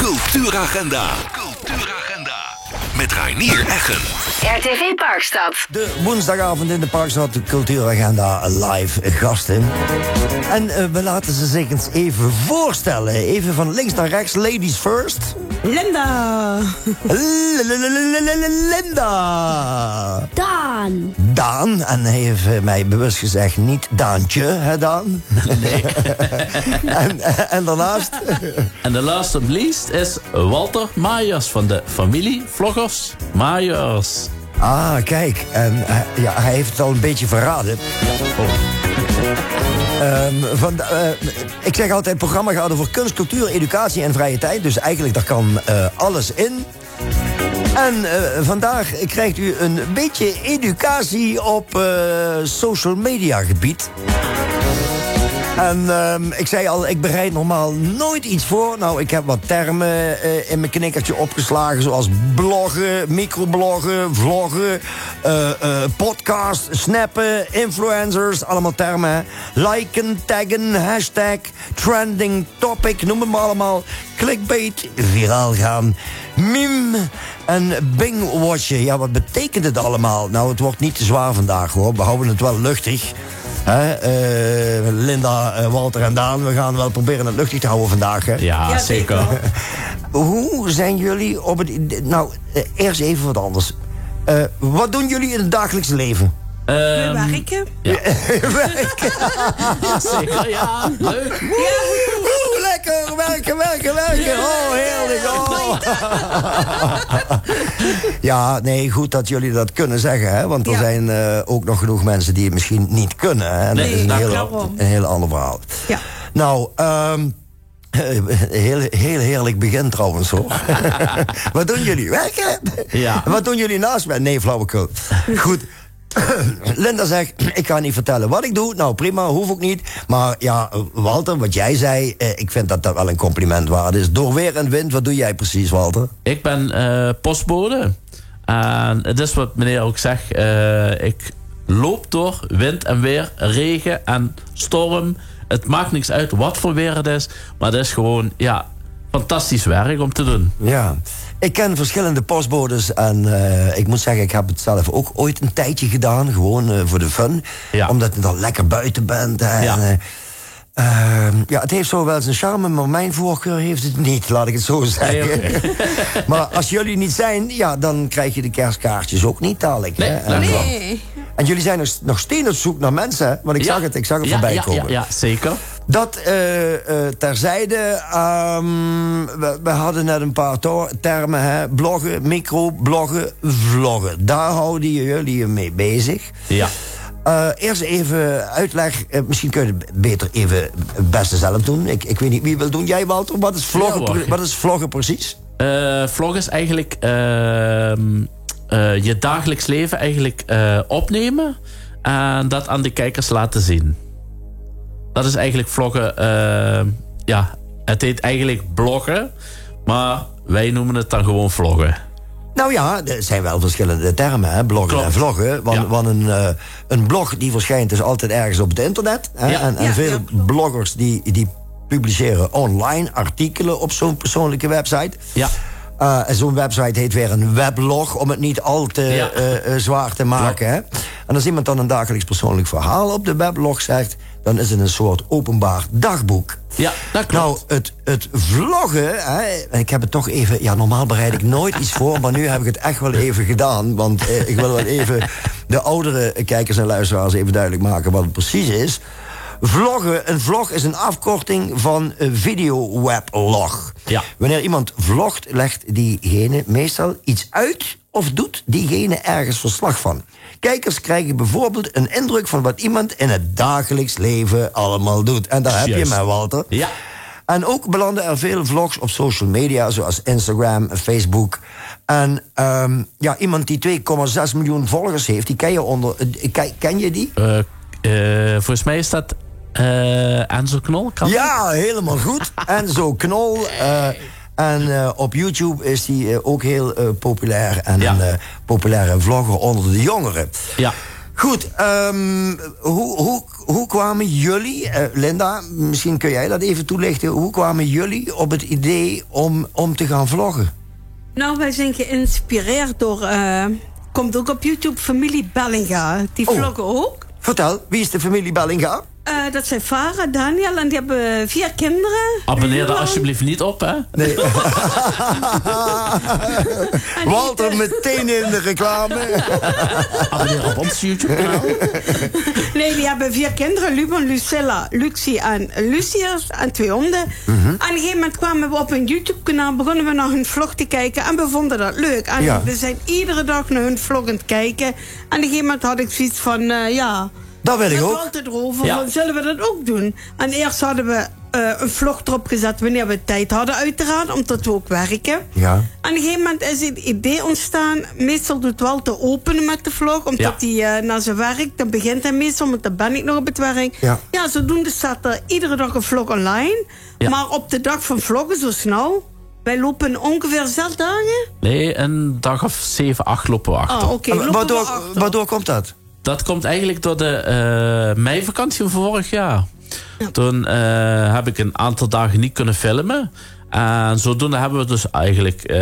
Cultuuragenda. Met Reinier Eggen. RTV Parkstad. De woensdagavond in de Parkstad, de Cultuuragenda live gasten. En we laten ze zich eens even voorstellen. Even van links naar rechts, ladies first. Linda. Linda. Daan. Daan, en hij heeft mij bewust gezegd niet Daantje, hè Daan? Nee. en daarnaast... En de last but least is Walter Majers van de familie Vloggers Majers. Ah, kijk. En ja, hij heeft het al een beetje verraden. Ik zeg altijd, het programma gaat over kunst, cultuur, educatie en vrije tijd. Dus eigenlijk, daar kan alles in. En vandaag krijgt u een beetje educatie op social media gebied. En ik zei al, ik bereid normaal nooit iets voor. Nou, ik heb wat termen in mijn knikkertje opgeslagen. Zoals bloggen, microbloggen, vloggen, podcast, snappen, influencers. Allemaal termen. Liken, taggen, hashtag, trending topic, noem het maar allemaal. Clickbait, viraal gaan, meme en bingwatchen. Ja, wat betekent het allemaal? Nou, het wordt niet te zwaar vandaag, hoor. We houden het wel luchtig. Linda, Walter en Daan, we gaan wel proberen het luchtig te houden vandaag. Hè? Ja, zeker. Hoe zijn jullie op het... Nou, eerst even wat anders. Wat doen jullie in het dagelijks leven? We werken. Ja. Werken. Zeker, ja. Leuk. Lekker, werken. Oh, heerlijk. Oh. Ja, nee, goed dat jullie dat kunnen zeggen. Hè? Want er zijn ook nog genoeg mensen die het misschien niet kunnen. Hè? En dat is een heel ander verhaal. Ja. Nou, heel heerlijk begin trouwens, hoor. Wat doen jullie? Werken? Ja. Wat doen jullie naast mij? Nee, flauwekul. Goed. Linda zegt, ik ga niet vertellen wat ik doe. Nou, prima, hoef ook niet. Maar ja, Walter, wat jij zei, ik vind dat wel een compliment waard is. Door weer en wind, wat doe jij precies, Walter? Ik ben postbode. En het is wat meneer ook zegt. Ik loop door wind en weer, regen en storm. Het maakt niks uit wat voor weer het is. Maar het is gewoon, ja, fantastisch werk om te doen. Ja. Ik ken verschillende postbodes en ik moet zeggen, ik heb het zelf ook ooit een tijdje gedaan. Gewoon voor de fun. Ja. Omdat je dan lekker buiten bent. En, ja, het heeft zo wel zijn charme, maar mijn voorkeur heeft het niet, laat ik het zo zeggen. Nee, okay. Maar als jullie niet zijn, ja, dan krijg je de kerstkaartjes ook niet dadelijk. Nee, hè? Nee. En jullie zijn nog steeds op zoek naar mensen, hè? Want ik zag het voorbij komen. Ja, zeker. Dat terzijde, we hadden net een paar termen, hè? Bloggen, microbloggen, vloggen. Daar houden jullie je mee bezig. Ja. Eerst even uitleg, misschien kun je het beter even het beste zelf doen. Ik weet niet wie wil doen. Jij, Walter, wat is vloggen precies? Vloggen is eigenlijk je dagelijks leven eigenlijk opnemen en dat aan de kijkers laten zien. Dat is eigenlijk vloggen. Ja, het heet eigenlijk bloggen, maar wij noemen het dan gewoon vloggen. Nou ja, er zijn wel verschillende termen, hè? Bloggen. Klopt. En vloggen. Want een blog die verschijnt dus altijd ergens op het internet. Hè? Ja. En veel bloggers die publiceren online artikelen op zo'n persoonlijke website. Ja. En zo'n website heet weer een weblog, om het niet al te zwaar te maken. Hè? En als iemand dan een dagelijks persoonlijk verhaal op de weblog zegt, dan is het een soort openbaar dagboek. Ja, dat klopt. Nou, het vloggen, hè, ik heb het toch even... Ja, normaal bereid ik nooit iets voor, maar nu heb ik het echt wel even gedaan. Want ik wil wel even de oudere kijkers en luisteraars even duidelijk maken wat het precies is. Vloggen, een vlog is een afkorting van een video-weblog. Ja. Wanneer iemand vlogt, legt diegene meestal iets uit of doet diegene ergens verslag van. Kijkers krijgen bijvoorbeeld een indruk van wat iemand in het dagelijks leven allemaal doet. En daar heb je mij, Walter. Ja. En ook belanden er veel vlogs op social media, zoals Instagram en Facebook. En iemand die 2,6 miljoen volgers heeft, die ken je ken je die? Volgens mij is dat Enzo Knol. Ja, helemaal goed. Enzo Knol. En op YouTube is hij ook heel populair. En een populaire vlogger onder de jongeren. Ja. Goed, hoe kwamen jullie, Linda, misschien kun jij dat even toelichten. Hoe kwamen jullie op het idee om te gaan vloggen? Nou, wij zijn geïnspireerd door... komt ook op YouTube familie Bellinga. Die vloggen ook. Vertel, wie is de familie Bellinga? Dat zijn Farah, Daniel en die hebben 4 kinderen. Abonneer er alsjeblieft niet op, hè? Nee. Walter meteen in de reclame. Abonneer op ons YouTube-kanaal. Nee, die hebben 4 kinderen. Luban, Lucilla, Lucie en Lucius. En 2 honden. Aan een gegeven moment kwamen we op een YouTube-kanaal. Begonnen we naar hun vlog te kijken. En we vonden dat leuk. En we zijn iedere dag naar hun vlog aan het kijken. En op een gegeven moment had ik zoiets van, Dat wil ik ook. We altijd erover, van, zullen we dat ook doen? En eerst hadden we een vlog erop gezet wanneer we tijd hadden uiteraard, omdat we ook werken. Ja. En op een gegeven moment is het idee ontstaan, meestal doet Walter openen met de vlog, omdat hij naar zijn werk, dan begint hij meestal, want dan ben ik nog op het werk. Ja, zodoende staat er iedere dag een vlog online. Ja. Maar op de dag van vloggen, zo snel, wij lopen ongeveer 6 dagen? Nee, een dag of 7, 8 lopen we achter. Oké, waardoor komt dat? Dat komt eigenlijk door de meivakantie van vorig jaar. Ja. Toen heb ik een aantal dagen niet kunnen filmen. En zodoende hebben we dus eigenlijk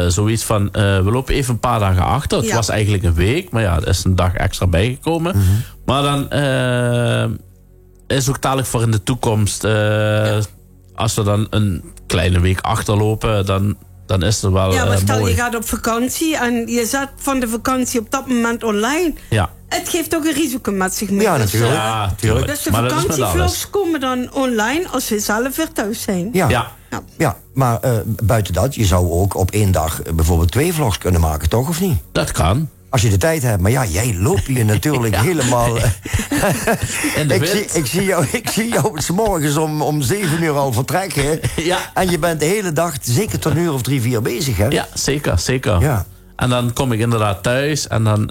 zoiets van... we lopen even een paar dagen achter. Het was eigenlijk een week, maar ja, er is een dag extra bijgekomen. Mm-hmm. Maar dan is ook dadelijk voor in de toekomst... als we dan een kleine week achterlopen... dan is het wel maar stel mooi. Je gaat op vakantie en je zet van de vakantie op dat moment online. Ja. Het geeft ook een risico met zich mee. Ja, natuurlijk. Ja, natuurlijk. Dus de vakantievlogs komen dan online als we zelf weer thuis zijn. Ja, maar buiten dat, je zou ook op 1 dag bijvoorbeeld 2 vlogs kunnen maken, toch? Of niet? Dat kan. Als je de tijd hebt. Maar ja, jij loopt hier natuurlijk helemaal... ik zie jou 's morgens om 7 uur al vertrekken. Ja. En je bent de hele dag zeker tot een uur of 3, 4 bezig, hè? Ja, zeker. Ja. En dan kom ik inderdaad thuis en dan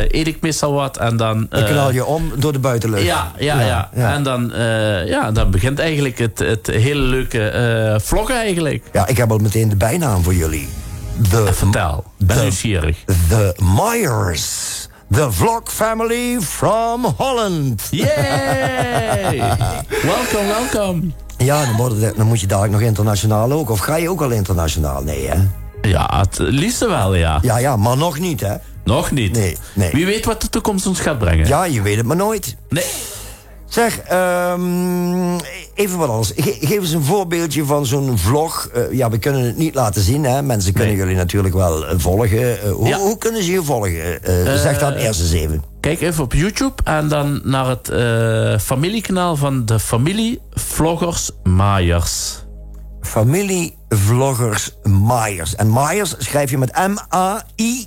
eet ik meestal wat en dan... Dan knal je om door de buitenlucht. Ja. En dan begint eigenlijk het hele leuke vloggen eigenlijk. Ja, ik heb al meteen de bijnaam voor jullie. Vertel, ben nieuwsgierig. The Myers. The vlog family from Holland. Yay! Welcome. Ja, dan moet je dadelijk nog internationaal ook. Of ga je ook al internationaal? Nee, hè? Ja, het liefste wel, ja. Ja, maar nog niet, hè? Nog niet. Nee. Wie weet wat de toekomst ons gaat brengen. Ja, je weet het maar nooit. Nee. Zeg, even wat anders. Geef eens een voorbeeldje van zo'n vlog. We kunnen het niet laten zien, hè. Mensen kunnen jullie natuurlijk wel volgen. Hoe kunnen ze je volgen? Zeg dat eerst eens even. Kijk even op YouTube en dan naar het familiekanaal van de familie Vloggers Myers. Familie Vloggers Myers. En Myers schrijf je met M-A-I-J-E-R-S.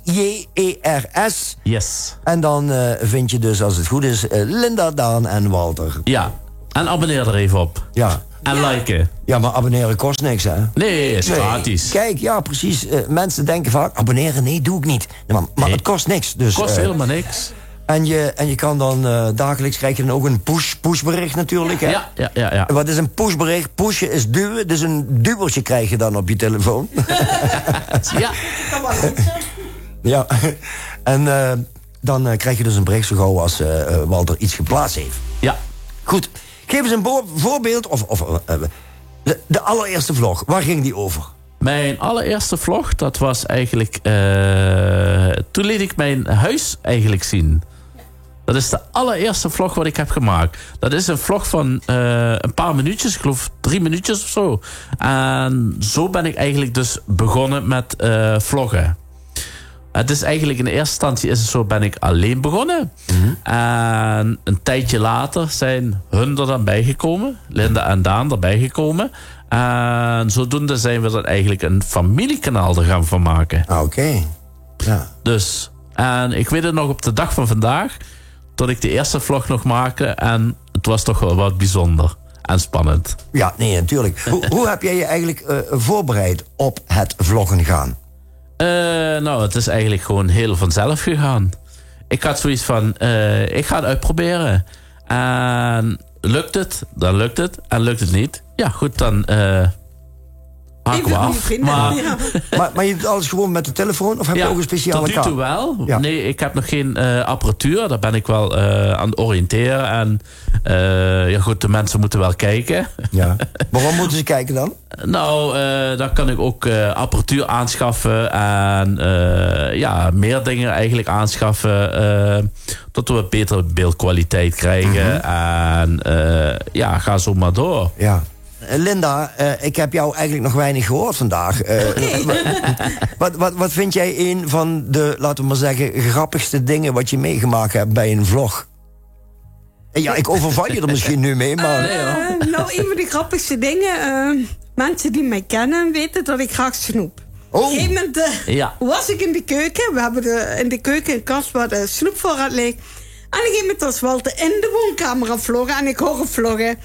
Yes. En dan vind je dus, als het goed is, Linda, Daan en Walter. Ja. En abonneer er even op. Ja. En liken. Ja, maar abonneren kost niks, hè? Nee, is gratis. Kijk, ja, precies. Mensen denken vaak, abonneren, nee, doe ik niet. Maar het kost niks. Dus, kost helemaal niks. En je kan dan dagelijks krijg je dan ook een pushbericht natuurlijk. Hè? Ja. Wat is een pushbericht? Pushen is duwen, dus een dubbeltje krijg je dan op je telefoon. Ja. Ja. En dan krijg je dus een bericht zo gauw als Walter iets geplaatst heeft. Ja. Goed. Geef eens een voorbeeld de allereerste vlog. Waar ging die over? Mijn allereerste vlog, dat was eigenlijk... toen liet ik mijn huis eigenlijk zien. Dat is de allereerste vlog wat ik heb gemaakt. Dat is een vlog van een paar minuutjes. Ik geloof 3 minuutjes of zo. En zo ben ik eigenlijk dus begonnen met vloggen. Het is eigenlijk in de eerste instantie ben ik alleen begonnen. Mm-hmm. En een tijdje later zijn hun er dan bijgekomen. Linda en Daan erbij gekomen. En zodoende zijn we dan eigenlijk een familiekanaal er gaan van maken. Oké. Ja. Dus, en ik weet het nog op de dag van vandaag, dat ik de eerste vlog nog maakte. En het was toch wel wat bijzonder en spannend. Ja, nee, natuurlijk. Hoe heb jij je eigenlijk voorbereid op het vloggen gaan? Het is eigenlijk gewoon heel vanzelf gegaan. Ik had zoiets van, ik ga het uitproberen. En lukt het, dan lukt het. En lukt het niet, ja goed, dan Hakken we af. Maar je doet alles gewoon met de telefoon? Of heb je ook een speciale kaart? Tot nu toe wel. Ja. Nee, ik heb nog geen apparatuur. Daar ben ik wel aan het oriënteren. En ja goed, de mensen moeten wel kijken. Ja. Waarom moeten ze kijken dan? Nou, dan kan ik ook apparatuur aanschaffen. En ja, meer dingen eigenlijk aanschaffen. Tot we betere beeldkwaliteit krijgen. En ja, ga zo maar door. Ja. Linda, ik heb jou eigenlijk nog weinig gehoord vandaag. Wat vind jij een van de, laten we maar zeggen, grappigste dingen wat je meegemaakt hebt bij een vlog? Ja, ik overval je er misschien nu mee, maar... Nou, een van de grappigste dingen... mensen die mij kennen weten dat ik graag snoep. Op een gegeven moment was ik in de keuken. We hebben in de keuken een kast waar de snoepvoorraad ligt. En op een gegeven moment was Walter in de woonkamer aan vloggen. En ik hoor hem vloggen.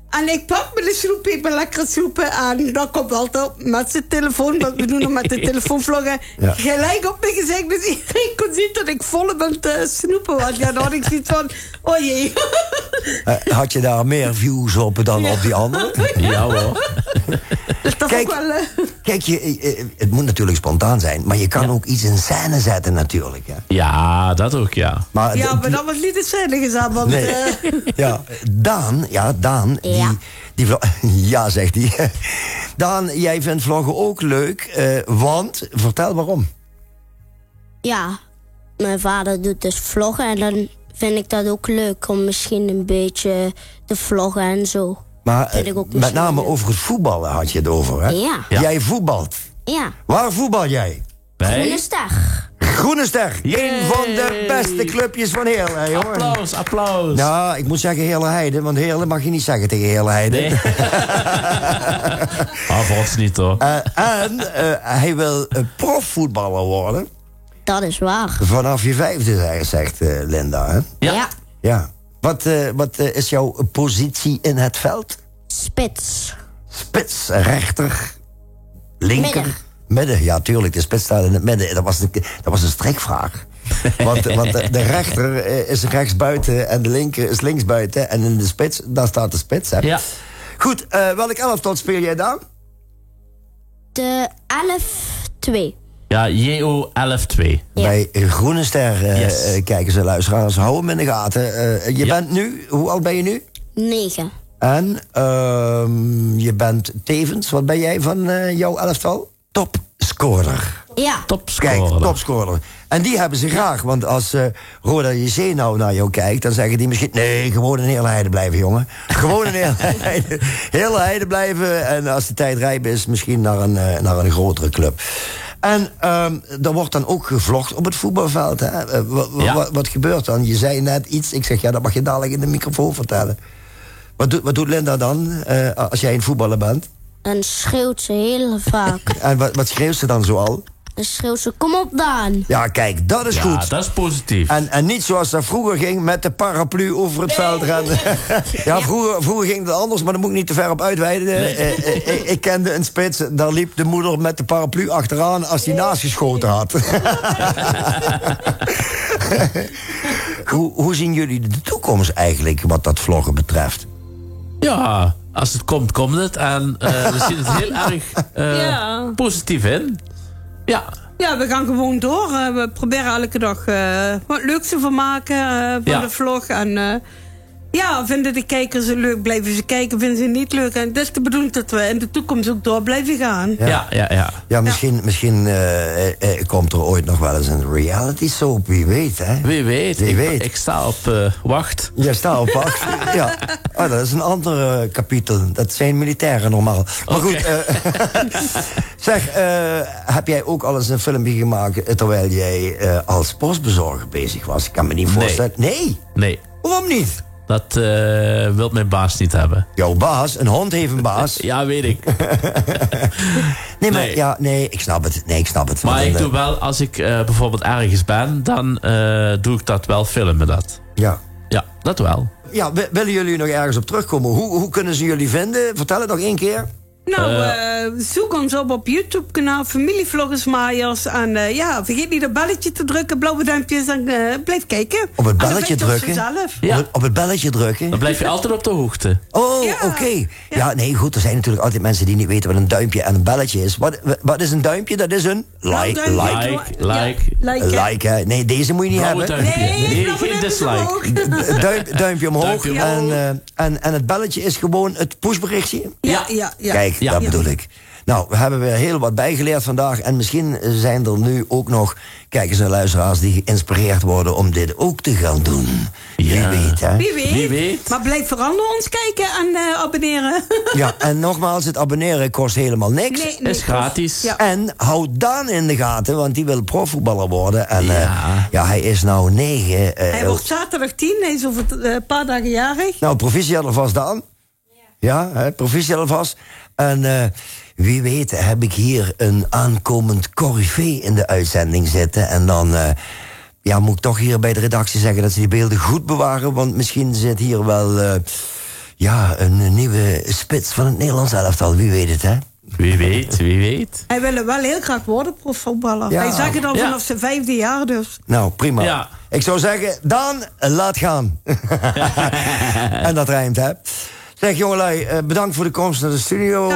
En ik pak met de snoep, ik ben lekker snoepen. En dan komt Walter met zijn telefoon, want we doen nog met de telefoon vloggen. Ja. Gelijk op mijn gezicht, dus iedereen kon zien dat ik vol met snoepen was. Ja, dan had ik zoiets van, oh jee. Had je daar meer views op dan op die andere? Ja hoor. Kijk, het moet natuurlijk spontaan zijn, maar je kan ook iets in scène zetten natuurlijk. Hè? Ja, dat ook, ja. Maar dat was niet in scène gezet. Want, nee. Ja, Daan, ja, zegt hij. Daan, jij vindt vloggen ook leuk, want, vertel waarom. Ja, mijn vader doet dus vloggen en dan vind ik dat ook leuk om misschien een beetje te vloggen en zo. Maar met name over het voetballen had je het over, hè? Ja. Jij voetbalt? Ja. Waar voetbal jij? Groene Ster. Groene Ster. Een van de beste clubjes van Heerlen, jongen. Applaus. Nou, ik moet zeggen Heerlen Heide, want Heerlen mag je niet zeggen tegen Heerlen Heide. Nee. Voor ons niet, hoor. En hij wil profvoetballer worden. Dat is waar. Vanaf je 5e, zegt Linda, hè? Ja. Ja. Wat is jouw positie in het veld? Spits. Spits, rechter, linker, midden. Ja, tuurlijk, de spits staat in het midden. Dat was een strikvraag. Want de rechter is rechtsbuiten en de linker is linksbuiten. En in de spits, daar staat de spits. Hè? Ja. Goed, welk elftal speel jij dan? De 11-2. Ja, JO 11-2. Ja. Bij Groene Ster kijken ze luisteraars. Hou hem in de gaten. Je bent nu, hoe oud ben je nu? 9. En je bent tevens, wat ben jij van jouw elftal? Topscorer. Ja. Topscorer. Kijk, topscorer. En die hebben ze graag, want als Roda JC nou naar jou kijkt, dan zeggen die misschien, nee, gewoon in Heerlen Heide blijven, jongen. Gewoon in Heerlen Heide blijven. En als de tijd rijp is, misschien naar een grotere club. En er wordt dan ook gevlogd op het voetbalveld. Hè? Wat gebeurt dan? Je zei net iets. Ik zeg, ja, dat mag je dadelijk in de microfoon vertellen. Wat doet Linda dan als jij een voetballer bent? Dan schreeuwt ze heel vaak. En wat schreeuwt ze dan zoal? Dan schreeuwt ze, kom op Daan. Ja, kijk, dat is goed. Ja, dat is positief. En niet zoals dat vroeger ging, met de paraplu over het veld rennen. Ja, vroeger ging het anders, maar daar moet ik niet te ver op uitweiden. Nee. Ik kende een spits, daar liep de moeder met de paraplu achteraan als hij naast geschoten had. Hoe zien jullie de toekomst eigenlijk, wat dat vloggen betreft? Ja, als het komt, komt het. En we zien het heel erg positief in. Ja. Ja, we gaan gewoon door. We proberen elke dag wat leuks te maken van de vlog. En vinden de kijkers het leuk, blijven ze kijken. Vinden ze het niet leuk. En het is de bedoeling dat we in de toekomst ook door blijven gaan. Ja, misschien komt er ooit nog wel eens een reality soap. Wie weet, hè? Wie weet. Ik sta op wacht. Jij staat op wacht? Ja. Oh, dat is een ander kapitel. Dat zijn militairen normaal. Maar goed, zeg, heb jij ook al eens een filmpje gemaakt terwijl jij als postbezorger bezig was? Ik kan me niet voorstellen. Nee? Waarom niet? Dat wil mijn baas niet hebben. Jouw baas? Een hond heeft een baas? Ja, weet ik. Ik snap het. Maar ik doe wel, als ik bijvoorbeeld ergens ben, dan doe ik dat wel, filmen dat. Ja. Ja, dat wel. Ja, willen jullie nog ergens op terugkomen? Hoe kunnen ze jullie vinden? Vertel het nog één keer. Nou, zoek ons op YouTube-kanaal Familievloggers Maaiers. En vergeet niet dat belletje te drukken, blauwe duimpjes, en blijf kijken. Op het belletje drukken? Ja. Op het belletje drukken? Dan blijf je altijd op de hoogte. Oh, oké. Ja, nee, goed, er zijn natuurlijk altijd mensen die niet weten wat een duimpje en een belletje is. Wat is een duimpje? Dat is een like, hè? Nee, deze moet je niet blauwe hebben. Duimpje. Nee, blauwe geen duimpje dislike. Duimpje omhoog. Duimpje omhoog. En het belletje is gewoon het pushberichtje? Ja. Kijk, dat bedoel ik. Nou, we hebben weer heel wat bijgeleerd vandaag. En misschien zijn er nu ook nog kijkers en luisteraars die geïnspireerd worden om dit ook te gaan doen. Ja. Wie weet, hè? Wie weet. Maar blijf vooral naar ons kijken en abonneren. Ja, en nogmaals, het abonneren kost helemaal niks. Nee, Is gratis. Ja. En hou Daan in de gaten, want die wil profvoetballer worden. En hij is nou 9. Hij wordt zaterdag 10, hij is over een paar dagen jarig. Nou, proficiat alvast, Daan. Ja, proficiat alvast. En wie weet heb ik hier een aankomend coryfee in de uitzending zitten. En dan moet ik toch hier bij de redactie zeggen dat ze die beelden goed bewaren. Want misschien zit hier wel een nieuwe spits van het Nederlands elftal. Wie weet het, hè? Wie weet. Hij wil wel heel graag worden, profvoetballer. Ja. Hij zag het al vanaf zijn 5e jaar dus. Nou, prima. Ja. Ik zou zeggen, Daan, laat gaan. En dat rijmt, hè? Zeg, jongelui, bedankt voor de komst naar de studio.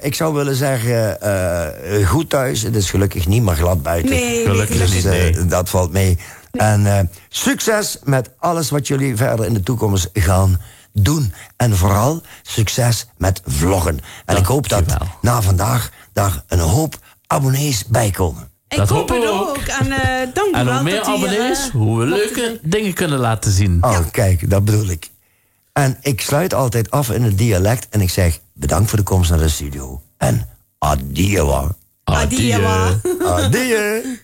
Ik zou willen zeggen, goed thuis. Het is gelukkig niet meer glad buiten. Nee, Gelukkig niet, nee. Dat valt mee. Nee. En succes met alles wat jullie verder in de toekomst gaan doen. En vooral succes met vloggen. En ik hoop dat na vandaag daar een hoop abonnees bij komen. Ik hoop het ook. En dank En wel hoe meer dat hij, abonnees, hoe we leuke dingen kunnen laten zien. Oh, kijk, dat bedoel ik. En ik sluit altijd af in het dialect en ik zeg bedankt voor de komst naar de studio. En adieu. Adieu. Adieu.